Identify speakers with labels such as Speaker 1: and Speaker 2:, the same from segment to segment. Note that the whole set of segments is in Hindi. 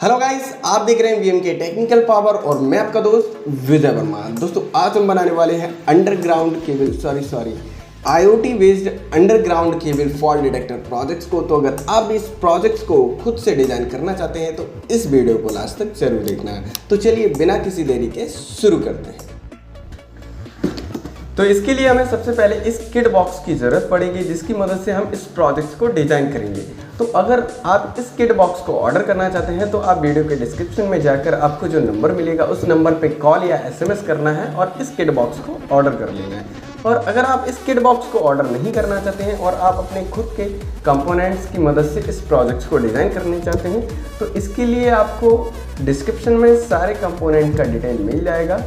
Speaker 1: हेलो गाइस, आप देख रहे हैं वीएमके टेक्निकल पावर और मैं आपका दोस्त विजय वर्मा। दोस्तों आज हम बनाने वाले हैं underground cable IoT based underground cable fault detector projects को। तो अगर आप इस प्रोजेक्ट्स को खुद से डिजाइन करना चाहते हैं तो इस वीडियो को लास्ट तक जरूर देखना है। तो चलिए बिना किसी देरी के शुरू करते हैं। तो इसके लिए हमें सबसे पहले इस किट बॉक्स की ज़रूरत पड़ेगी, जिसकी मदद से हम इस प्रोजेक्ट्स को डिज़ाइन करेंगे। तो अगर आप इस किट बॉक्स को ऑर्डर करना चाहते हैं तो आप वीडियो के डिस्क्रिप्शन में जाकर आपको जो नंबर मिलेगा उस नंबर पे कॉल या एसएमएस करना है और इस किट बॉक्स को ऑर्डर कर लेना है। और अगर आप इस किट बॉक्स को ऑर्डर नहीं करना चाहते हैं और आप अपने खुद के कंपोनेंट्स की मदद से इस प्रोजेक्ट्स को डिज़ाइन करना चाहते हैं तो इसके लिए आपको डिस्क्रिप्शन में सारे कंपोनेंट का डिटेल मिल जाएगा।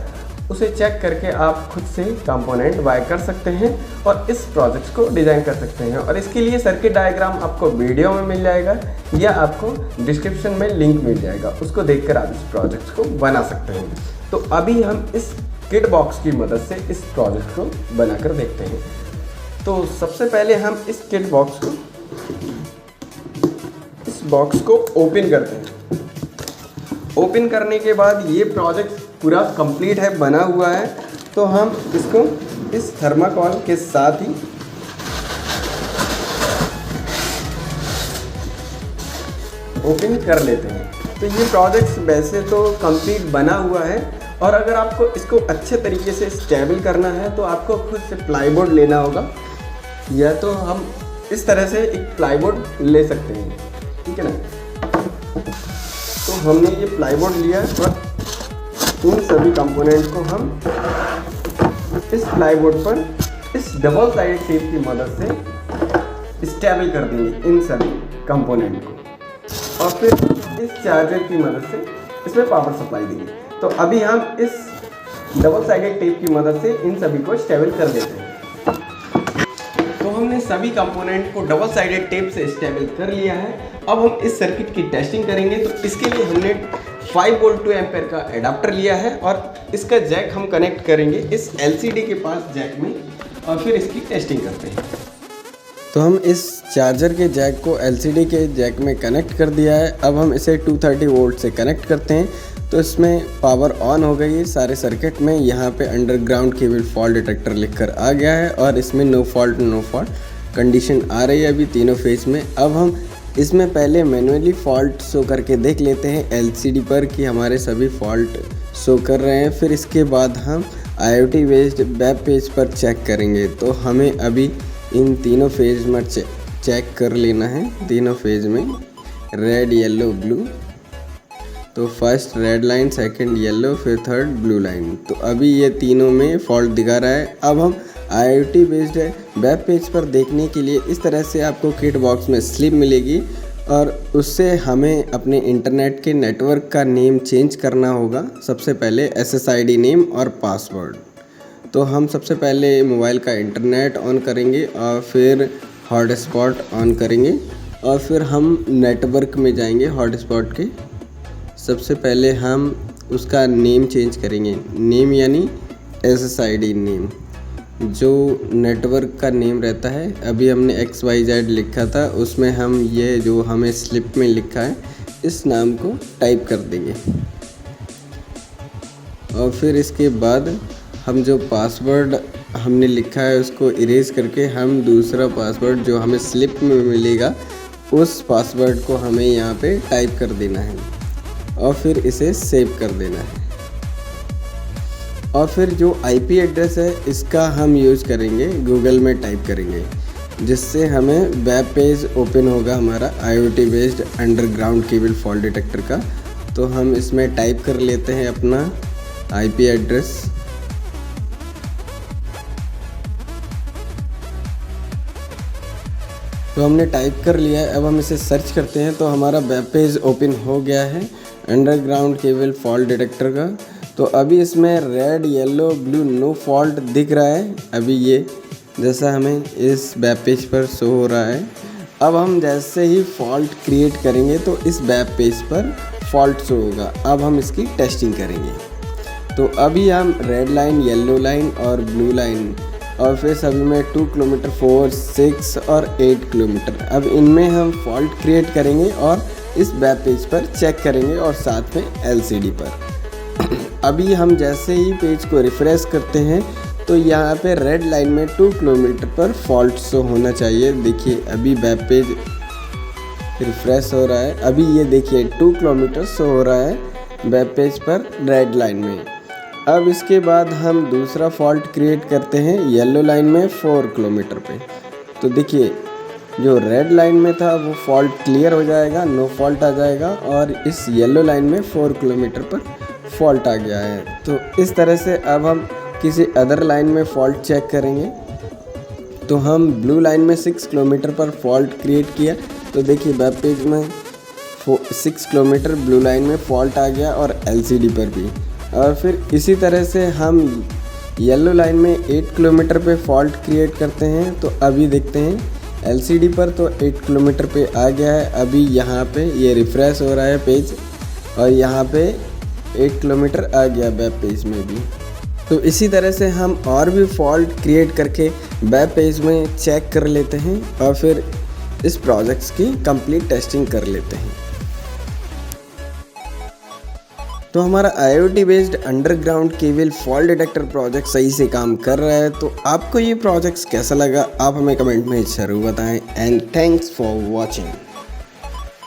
Speaker 1: उसे चेक करके आप खुद से कंपोनेंट बाय कर सकते हैं और इस प्रोजेक्ट्स को डिज़ाइन कर सकते हैं। और इसके लिए सर्किट डायग्राम आपको वीडियो में मिल जाएगा या आपको डिस्क्रिप्शन में लिंक मिल जाएगा, उसको देखकर आप इस प्रोजेक्ट्स को बना सकते हैं। तो अभी हम इस किट बॉक्स की मदद से इस प्रोजेक्ट को बनाकर देखते हैं। तो सबसे पहले हम इस किट बॉक्स को ओपन करते हैं। ओपन करने के बाद ये प्रोजेक्ट पूरा कंप्लीट है, बना हुआ है। तो हम इसको इस थर्माकोल के साथ ही ओपन कर लेते हैं। तो ये प्रोजेक्ट वैसे तो कंप्लीट बना हुआ है और अगर आपको इसको अच्छे तरीके से स्टेबल करना है तो आपको खुद से प्लाईबोर्ड लेना होगा, या तो हम इस तरह से एक प्लाईबोर्ड ले सकते हैं, ठीक है ना। तो हमने ये प्लाईबोर्ड लिया और इन सभी कंपोनेंट को हम इस प्लाईबोर्ड पर इस डबल साइड टेप की मदद से स्टेबल कर देंगे इन सभी कंपोनेंट को, और फिर इस चार्जर की मदद से इसमें पावर सप्लाई देंगे। तो अभी हम इस डबल साइडेड टेप की मदद से इन सभी को स्टेबल कर देते हैं। तो हमने सभी कंपोनेंट को डबल साइडेड टेप से स्टेबल कर लिया है। अब हम इस सर्किट की टेस्टिंग करेंगे। तो इसके लिए हमने 5 वोल्ट 2 एम्पेयर का एडाप्टर लिया है और इसका जैक हम कनेक्ट करेंगे इस एलसीडी के पास जैक में, और फिर इसकी टेस्टिंग करते हैं। तो हम इस चार्जर के जैक को एलसीडी के जैक में कनेक्ट कर दिया है। अब हम इसे 230 वोल्ट से कनेक्ट करते हैं। तो इसमें पावर ऑन हो गई है सारे सर्किट में। यहाँ पे अंडरग्राउंड केबल फॉल्ट डिटेक्टर लिखकर आ गया है और इसमें नो फॉल्ट कंडीशन आ रही है अभी तीनों फेज में। अब हम इसमें पहले मैन्युअली फॉल्ट शो करके देख लेते हैं एलसीडी पर कि हमारे सभी फॉल्ट शो कर रहे हैं। फिर इसके बाद हम आईओटी बेस्ड वेब पेज पर चेक करेंगे। तो हमें अभी इन तीनों फेज में चेक कर लेना है, तीनों फेज में रेड येलो ब्लू। तो first red line, second yellow, फिर थर्ड ब्लू लाइन। तो अभी ये तीनों में फॉल्ट दिखा रहा है। अब हम आईओटी बेस्ड वेब पेज पर देखने के लिए इस तरह से आपको किट बॉक्स में स्लिप मिलेगी और उससे हमें अपने इंटरनेट के नेटवर्क का नेम चेंज करना होगा। सबसे पहले SSID नेम और पासवर्ड। तो हम सबसे पहले मोबाइल का इंटरनेट ऑन करेंगे और फिर हॉटस्पॉट ऑन करेंगे और फिर हम नेटवर्क में जाएंगे हॉटस्पॉट के। सबसे पहले हम उसका नेम चेंज करेंगे, नेम यानी SSID नेम, जो नेटवर्क का नेम रहता है। अभी हमने XYZ लिखा था, उसमें हम ये जो हमें स्लिप में लिखा है इस नाम को टाइप कर देंगे। और फिर इसके बाद हम जो पासवर्ड हमने लिखा है उसको इरेज करके हम दूसरा पासवर्ड जो हमें स्लिप में मिलेगा उस पासवर्ड को हमें यहाँ पे टाइप कर देना है और फिर इसे सेव कर देना है। और फिर जो IP एड्रेस है इसका हम यूज़ करेंगे, गूगल में टाइप करेंगे, जिससे हमें वेब पेज ओपन होगा हमारा IoT based underground cable fault detector का। तो हम इसमें टाइप कर लेते हैं अपना IP एड्रेस। तो हमने टाइप कर लिया है। अब हम इसे सर्च करते हैं तो हमारा वेब पेज ओपन हो गया है अंडरग्राउंड केबल फॉल्ट डिटेक्टर का। तो अभी इसमें red yellow blue no fault दिख रहा है, अभी ये जैसा हमें इस वेब पेज पर शो हो रहा है। अब हम जैसे ही फॉल्ट क्रिएट करेंगे तो इस वेब पेज पर फॉल्ट शो होगा। अब हम इसकी टेस्टिंग करेंगे। तो अभी हम रेड लाइन, येलो लाइन और ब्लू लाइन और फिर सभी में 2 किलोमीटर, 4, 6 और 8 किलोमीटर, अब इनमें हम फॉल्ट क्रिएट करेंगे और इस वेब पेज पर चेक करेंगे और साथ में एलसीडी पर। अभी हम जैसे ही पेज को रिफ्रेश करते हैं तो यहाँ पे रेड लाइन में 2 किलोमीटर पर फॉल्ट शो होना चाहिए। देखिए अभी वेब पेज रिफ्रेश हो रहा है, अभी ये देखिए 2 किलोमीटर शो हो रहा है वेब पेज पर रेड लाइन में। अब इसके बाद हम दूसरा फॉल्ट क्रिएट करते हैं येलो लाइन में 4 किलोमीटर पे। तो देखिए जो रेड लाइन में था वो फॉल्ट क्लियर हो जाएगा, नो फॉल्ट आ जाएगा, और इस येलो लाइन में 4 किलोमीटर पर फॉल्ट आ गया है। तो इस तरह से अब हम किसी अदर लाइन में फॉल्ट चेक करेंगे। तो हम ब्लू लाइन में 6 किलोमीटर पर फॉल्ट क्रिएट किया, तो देखिए वेब पेज में 6 किलोमीटर ब्लू लाइन में फॉल्ट आ गया और एलसीडी पर भी। और फिर इसी तरह से हम येलो लाइन में 8 किलोमीटर पे फॉल्ट क्रिएट करते हैं। तो अभी देखते हैं एलसीडी पर तो 8 किलोमीटर पे आ गया है। अभी यहाँ पे ये रिफ्रेश हो रहा है पेज और यहाँ पे 8 किलोमीटर आ गया वेब पेज में भी। तो इसी तरह से हम और भी फॉल्ट क्रिएट करके वेब पेज में चेक कर लेते हैं और फिर इस प्रोजेक्ट्स की कंप्लीट टेस्टिंग कर लेते हैं। तो हमारा IoT based underground cable fault detector project सही से काम कर रहा है। तो आपको ये प्रोजेक्ट्स कैसा लगा आप हमें कमेंट में ज़रूर बताएं। And thanks for watching.